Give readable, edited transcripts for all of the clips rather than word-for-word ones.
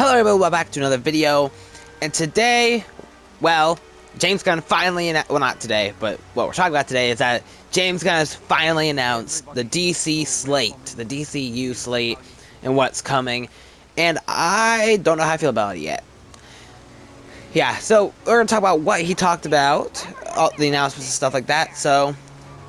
Hello everybody, welcome back to another video, and today, well, James Gunn finally announced, well not today, but what we're talking about today is that James Gunn has finally announced the DC slate, the DCU slate, and what's coming, and I don't know how I feel about it yet. Yeah, so we're going to talk about what he talked about, all the announcements and stuff like that, so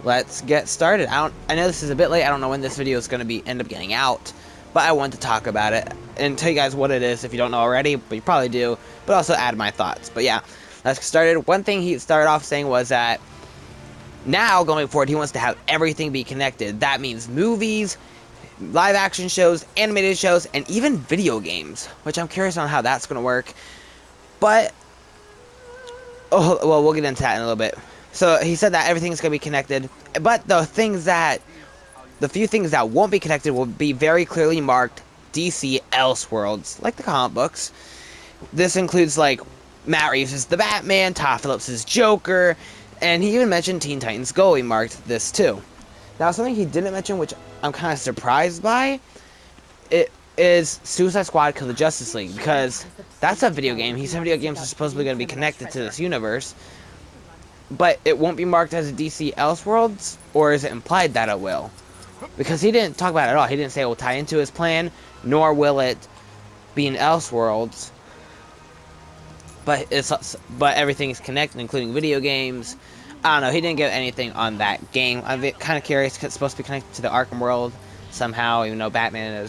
let's get started. I know this is a bit late, I don't know when this video is going to end up getting out, but I want to talk about it and tell you guys what it is if you don't know already, but you probably do, but also add my thoughts. But yeah, let's get started. One thing he started off saying was that now going forward he wants to have everything be connected. That means movies, live action shows, animated shows, and even video games, which I'm curious on how that's going to work. But well, we'll get into that in a little bit. So he said that everything's going to be connected, but the few things that won't be connected will be very clearly marked DC Elseworlds, like the comic books. This includes, like, Matt Reeves' The Batman, Todd Phillips' Joker, and he even mentioned Teen Titans Go. He marked this too. Now, something he didn't mention, which I'm kind of surprised by, it is Suicide Squad Kill the Justice League, because that's a video game. He said video games are supposedly going to be connected to this universe, but it won't be marked as a DC Elseworlds, or is it implied that it will? Because he didn't talk about it at all. He didn't say it will tie into his plan, nor will it be in Elseworlds. But everything is connected, including video games. I don't know. He didn't give anything on that game. I'm kind of curious because it's supposed to be connected to the Arkham world somehow, even though Batman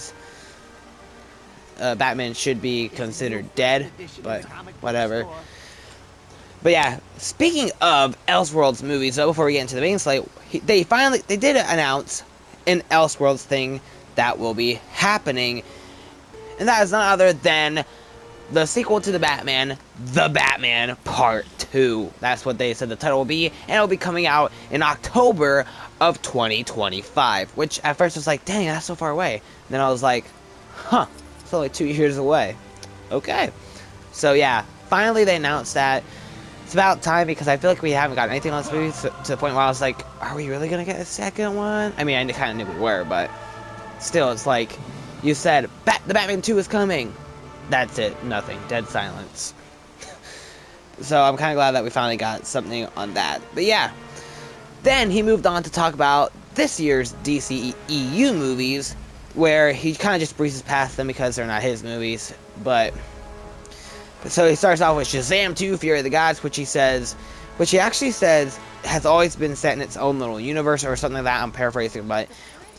should be considered dead, but whatever. But yeah, speaking of Elseworlds movies, though, before we get into the main slate, they did announce an Elseworlds thing that will be happening, and that is none other than the sequel to The Batman Part 2. That's what they said the title will be, and it will be coming out in October of 2025, which at first was like, dang, that's so far away. And then I was like, huh, it's only 2 years away. Okay. So yeah, finally they announced that. It's about time, because I feel like we haven't gotten anything on this movie to the point where I was like, are we really going to get a second one? I mean, I kind of knew we were, but still, it's like, you said, the Batman 2 is coming. That's it. Nothing. Dead silence. So I'm kind of glad that we finally got something on that. But yeah, then he moved on to talk about this year's DCEU movies, where he kind of just breezes past them because they're not his movies, but... So he starts off with Shazam 2, Fury of the Gods, which he actually says has always been set in its own little universe or something like that. I'm paraphrasing, but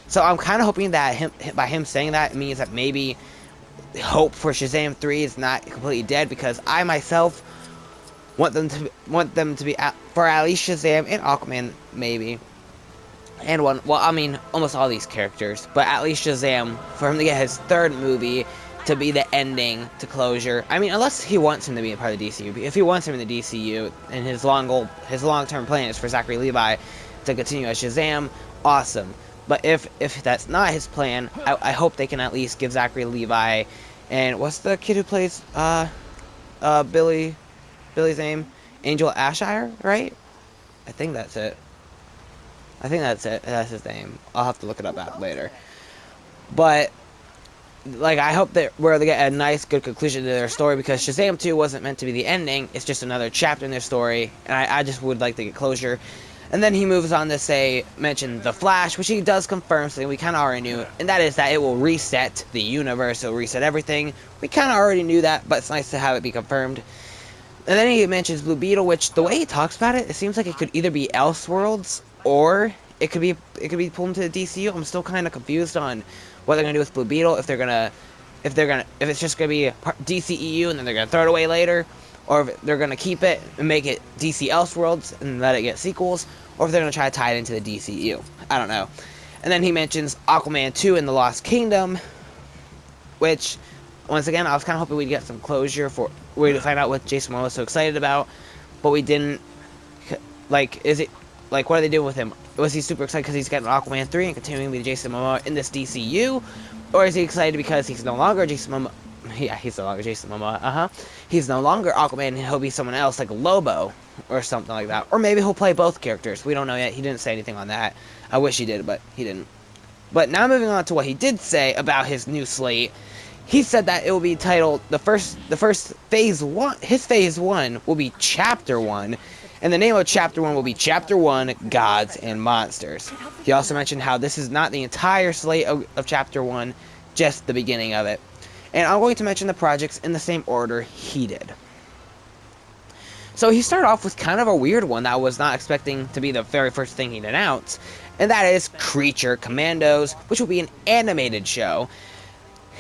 so I'm kind of hoping that by him saying that, it means that maybe hope for Shazam 3 is not completely dead, because I myself want them to be for at least Shazam and Aquaman, maybe, and almost all these characters, but at least Shazam, for him to get his third movie to be the ending to closure. I mean, unless he wants him to be a part of the DCU. If he wants him in the DCU, and his long-term plan is for Zachary Levi to continue as Shazam, awesome. But if that's not his plan, I hope they can at least give Zachary Levi, and what's the kid who plays Billy's name? Angel Ashire, right? I think that's it. That's his name. I'll have to look it up later. But like, I hope that they get a nice, good conclusion to their story, because Shazam 2 wasn't meant to be the ending. It's just another chapter in their story, and I just would like to get closure. And then he moves on to mention The Flash, which he does confirm, something we kind of already knew, and that is that it will reset the universe. It'll reset everything. We kind of already knew that, but it's nice to have it be confirmed. And then he mentions Blue Beetle, which, the way he talks about it, it seems like it could either be Elseworlds, or it could be pulled into the DCU. I'm still kind of confused on what they're gonna do with Blue Beetle, if it's just gonna be a DCEU and then they're gonna throw it away later, or if they're gonna keep it and make it DC Elseworlds and let it get sequels, or if they're gonna try to tie it into the DCEU. I don't know. And then he mentions Aquaman 2 and the Lost Kingdom, which, once again, I was kind of hoping we'd get some closure we'd find out what Jason Momoa was so excited about, but we didn't. Like, what are they doing with him? Was he super excited because he's getting Aquaman 3 and continuing to be Jason Momoa in this DCU? Or is he excited because he's no longer Jason Momoa? Yeah, he's no longer Jason Momoa, He's no longer Aquaman, and he'll be someone else, like Lobo, or something like that. Or maybe he'll play both characters. We don't know yet. He didn't say anything on that. I wish he did, but he didn't. But now moving on to what he did say about his new slate. he said that it will be titled the first phase one. His phase one will be Chapter 1, and the name of Chapter 1 will be Chapter 1: Gods and Monsters. He also mentioned how this is not the entire slate of Chapter 1, just the beginning of it. And I'm going to mention the projects in the same order he did. So he started off with kind of a weird one that I was not expecting to be the very first thing he'd announce, and that is Creature Commandos, which will be an animated show.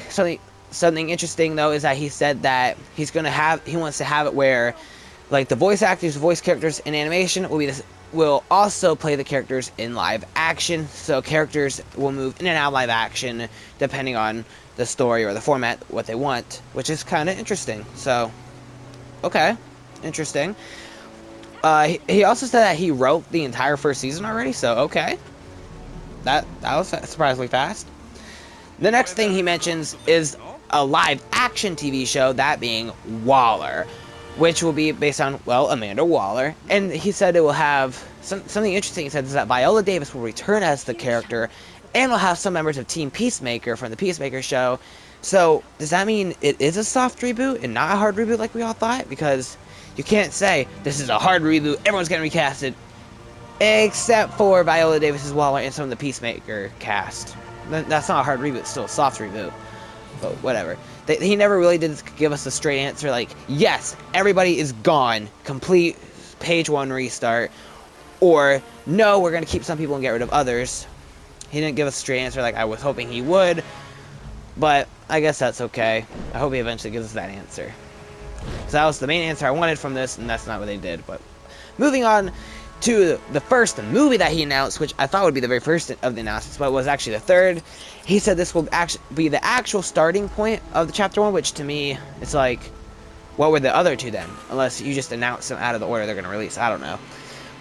Something interesting though is that he said that he wants to have it where, like, the voice actors, voice characters in animation will also play the characters in live action. So characters will move in and out of live action depending on the story or the format, what they want, which is kind of interesting. So, okay, interesting. He also said that he wrote the entire first season already. So, okay, that was surprisingly fast. The next thing he mentions is a live action TV show, that being Waller, which will be based on, well, Amanda Waller. And he said it will have something interesting. He said is that Viola Davis will return as the character, and will have some members of Team Peacemaker from the Peacemaker show. So does that mean it is a soft reboot and not a hard reboot like we all thought? Because you can't say this is a hard reboot, everyone's getting recasted, except for Viola Davis's Waller and some of the Peacemaker cast. That's not a hard reboot, it's still a soft reboot. But whatever. He never really did give us a straight answer like, yes, everybody is gone, complete page 1 restart, or no, we're going to keep some people and get rid of others. He didn't give us a straight answer like I was hoping he would, but I guess that's okay. I hope he eventually gives us that answer. So that was the main answer I wanted from this, and that's not what they did. But moving on to the first movie that he announced, which I thought would be the very first of the announcements, but it was actually the third. He said this will actually be the actual starting point of the Chapter 1, which to me, it's like, what were the other two then? Unless you just announce them out of the order they're going to release. I don't know.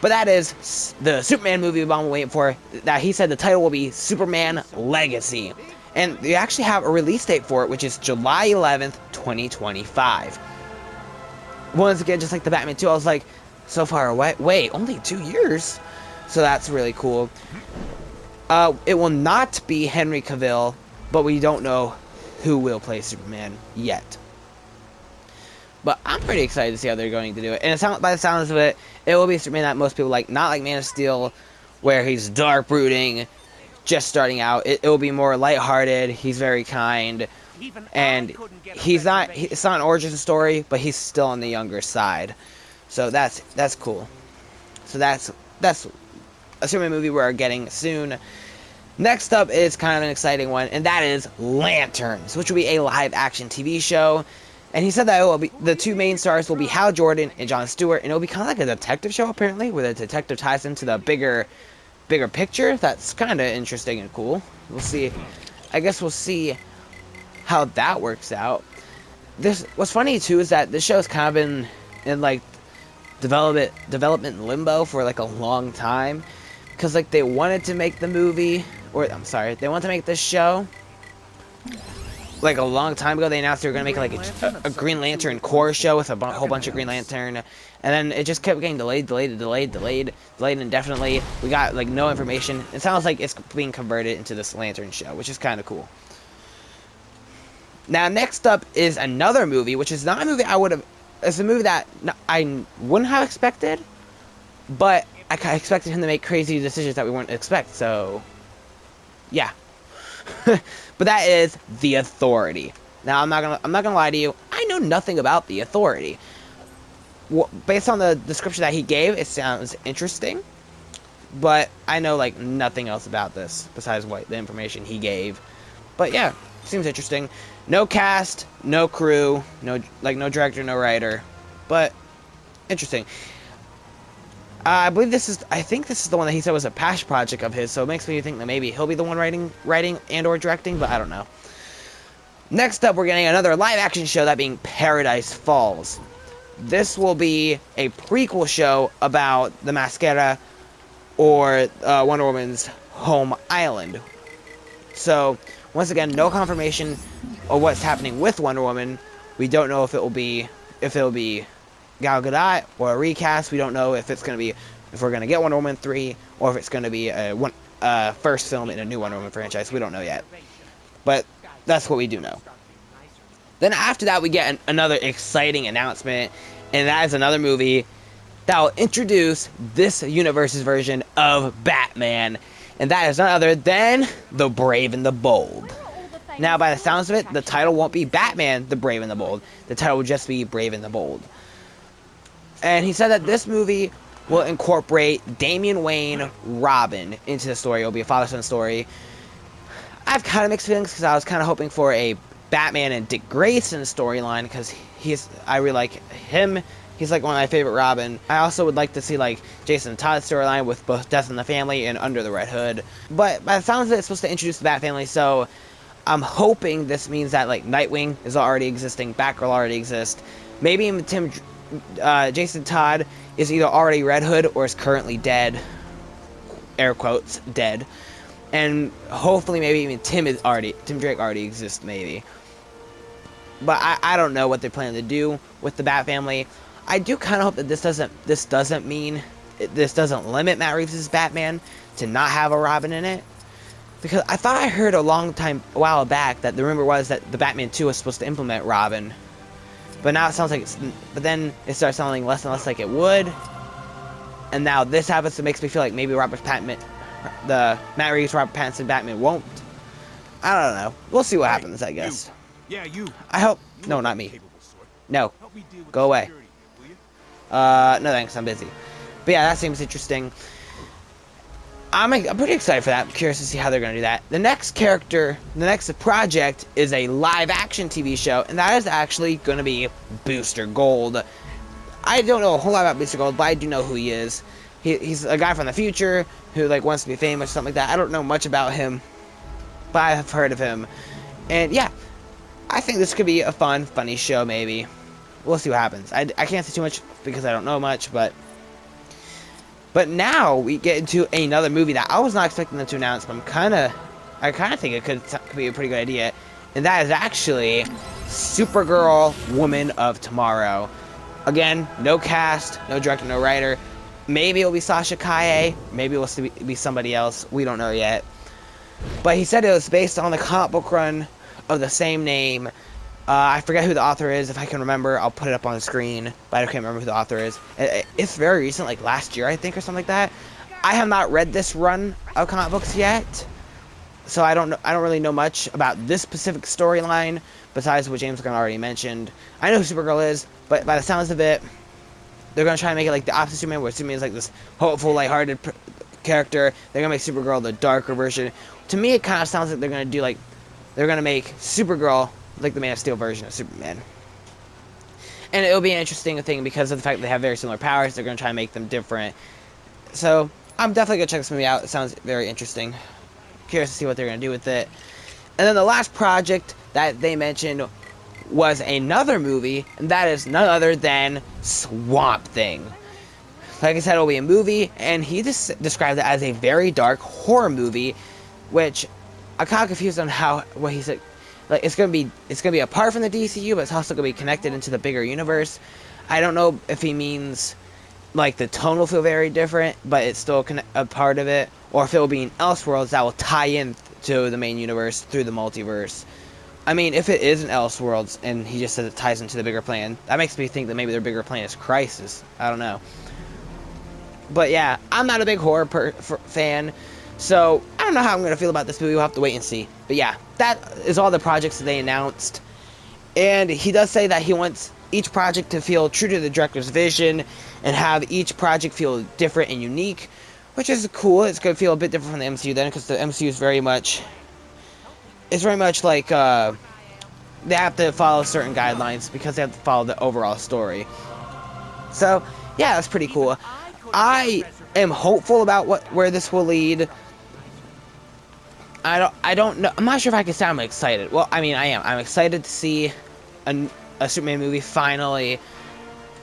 But that is the Superman movie we've been waiting for. That he said the title will be Superman Legacy. And they actually have a release date for it, which is July 11th, 2025. Once again, just like the Batman 2, I was like, so far away. Wait, only 2 years? So that's really cool. It will not be Henry Cavill, but we don't know who will play Superman yet. But I'm pretty excited to see how they're going to do it. And by the sounds of it, it will be Superman that most people like. Not like Man of Steel, where he's dark, brooding, just starting out. It will be more lighthearted. He's very kind. And it's not an origin story, but he's still on the younger side. So that's cool. So that's a Superman movie we're getting soon. Next up is kind of an exciting one, and that is Lanterns, which will be a live-action TV show. And he said that it will be, the two main stars will be Hal Jordan and Jon Stewart, and it will be kind of like a detective show, apparently, where the detective ties into the bigger picture. That's kind of interesting and cool. We'll see. I guess we'll see how that works out. What's funny too is that this show's kind of been in like development limbo for like a long time, because like they wanted to make the movie, or I'm sorry, they wanted to make this show like a long time ago. They announced they were going to make like a Green Lantern core show with a whole bunch of Green Lantern, and then it just kept getting delayed indefinitely. We got like no information. It sounds like it's being converted into this Lantern show, which is kind of cool. Now next up is another movie, which is not a movie I would have. It's a movie that I wouldn't have expected, but I expected him to make crazy decisions that we wouldn't expect. So, yeah. But that is The Authority. Now I'm not gonna lie to you. I know nothing about The Authority. Based on the description that he gave, it sounds interesting, but I know like nothing else about this besides the information he gave. But yeah, seems interesting. No cast, no crew, no director, no writer, but interesting. I think this is the one that he said was a passion project of his, so it makes me think that maybe he'll be the one writing and or directing, but I don't know. Next up, we're getting another live-action show, that being Paradise Falls. This will be a prequel show about the Mascara, or Wonder Woman's home island. So, once again, no confirmation of what's happening with Wonder Woman. We don't know if it'll be Gal Gadot or a recast. We don't know if we're gonna get Wonder Woman 3, or if it's gonna be a first film in a new Wonder Woman franchise. We don't know yet, but that's what we do know. Then after that, we get another exciting announcement, and that is another movie that will introduce this universe's version of Batman, and that is none other than The Brave and the Bold. Now, by the sounds of it, the title won't be Batman, The Brave and the Bold. The title will just be Brave and the Bold. And he said that this movie will incorporate Damian Wayne, Robin into the story. It'll be a father-son story. I have kind of mixed feelings because I was kind of hoping for a Batman and Dick Grayson storyline because I really like him. He's like one of my favorite Robin. I also would like to see like Jason Todd's storyline with both Death in the Family and Under the Red Hood. But by the sounds of it, it's supposed to introduce the Bat family, so I'm hoping this means that like Nightwing is already existing, Batgirl already exists. Maybe even Jason Todd is either already Red Hood or is currently dead. Air quotes, dead. And hopefully maybe even Tim Drake already exists maybe. But I don't know what they plan to do with the Bat family. I do kind of hope that this doesn't limit Matt Reeves' Batman to not have a Robin in it. Because I thought I heard a while back that the rumor was that the Batman 2 was supposed to implement Robin. But now it sounds like but then it starts sounding less and less like it would. And now this happens, it makes me feel like maybe the Matt Reeves Robert Pattinson Batman won't. I don't know. We'll see what happens, I guess. You. I hope. No, not me. No. Go away. No thanks, I'm busy. But yeah, that seems interesting. I'm pretty excited for that. I'm curious to see how they're going to do that. The next project is a live-action TV show, and that is actually going to be Booster Gold. I don't know a whole lot about Booster Gold, but I do know who he is. He's a guy from the future who like wants to be famous or something like that. I don't know much about him, but I have heard of him. And yeah, I think this could be a funny show maybe. We'll see what happens. I can't say too much because I don't know much, but now we get into another movie that I was not expecting them to announce, but I kind of think it could be a pretty good idea, and that is actually Supergirl, Woman of Tomorrow. Again, no cast, no director, no writer. Maybe it'll be Sasha Kaye, maybe it will be somebody else. We don't know yet. But he said it was based on the comic book run of the same name. I forget who the author is. If I can remember, I'll put it up on the screen. But I can't remember who the author is. It's very recent, like last year, I think, or something like that. I have not read this run of comic books yet, so I don't really know much about this specific storyline besides what James Gunn already mentioned. I know who Supergirl is, but by the sounds of it, they're gonna try to make it like the opposite Superman, where Superman is like this hopeful, lighthearted character. They're gonna make Supergirl the darker version. To me, it kind of sounds like they're gonna make Supergirl like the Man of Steel version of Superman. And it'll be an interesting thing because of the fact that they have very similar powers. They're going to try and make them different. So, I'm definitely going to check this movie out. It sounds very interesting. Curious to see what they're going to do with it. And then the last project that they mentioned was another movie, and that is none other than Swamp Thing. Like I said, it'll be a movie, and he just described it as a very dark horror movie, which I'm kind of confused on what he said. Like it's gonna be apart from the DCU, but it's also gonna be connected into the bigger universe. I don't know if he means like the tone will feel very different, but it's still a part of it, or if it will be in Elseworlds that will tie in to the main universe through the multiverse. I mean, if it is in Elseworlds and he just says it ties into the bigger plan, that makes me think that maybe their bigger plan is Crisis. I don't know. But yeah, I'm not a big horror fan. So, I don't know how I'm going to feel about this movie. We'll have to wait and see. But yeah, that is all the projects that they announced. And he does say that he wants each project to feel true to the director's vision and have each project feel different and unique, which is cool. It's going to feel a bit different from the MCU then, because the MCU is very much like they have to follow certain guidelines because they have to follow the overall story. So, yeah, that's pretty cool. I am hopeful about where this will lead. I don't know. I'm not sure if I can say I'm excited. Well, I mean, I am. I'm excited to see a Superman movie finally.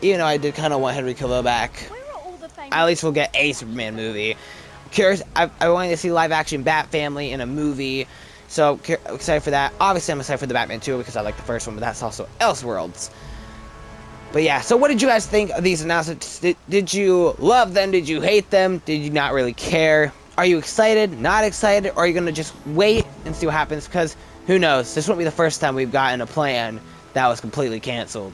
Even though I did kind of want Henry Cavill back. At least we'll get a Superman movie. Curious. I wanted to see live action Bat Family in a movie. So excited for that. Obviously, I'm excited for the Batman 2 because I like the first one, but that's also Elseworlds. But yeah, so what did you guys think of these announcements? Did you love them? Did you hate them? Did you not really care? Are you excited? Not excited? Or are you going to just wait and see what happens? Because who knows? This won't be the first time we've gotten a plan that was completely canceled.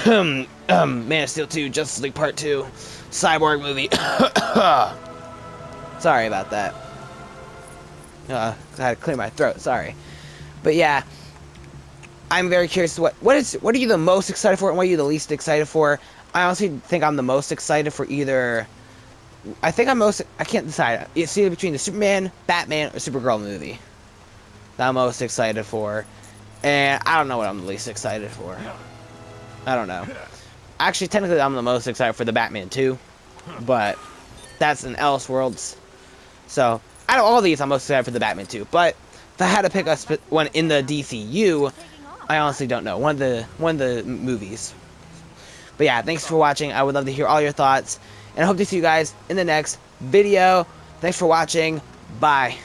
Man of Steel 2, Justice League Part 2, Cyborg movie. Sorry about that. I had to clear my throat. Sorry, but yeah, I'm very curious. What are you the most excited for, and what are you the least excited for? I honestly think I'm the most excited for either. I can't decide. It's either between the Superman, Batman, or Supergirl movie that I'm most excited for, and I don't know what I'm the least excited for. I don't know. Actually, technically, I'm the most excited for the Batman 2, but that's in Elseworlds. So, out of all these, I'm most excited for the Batman 2. But if I had to pick one in the DCU, I honestly don't know. One of the movies. But yeah, thanks for watching. I would love to hear all your thoughts, and I hope to see you guys in the next video. Thanks for watching. Bye.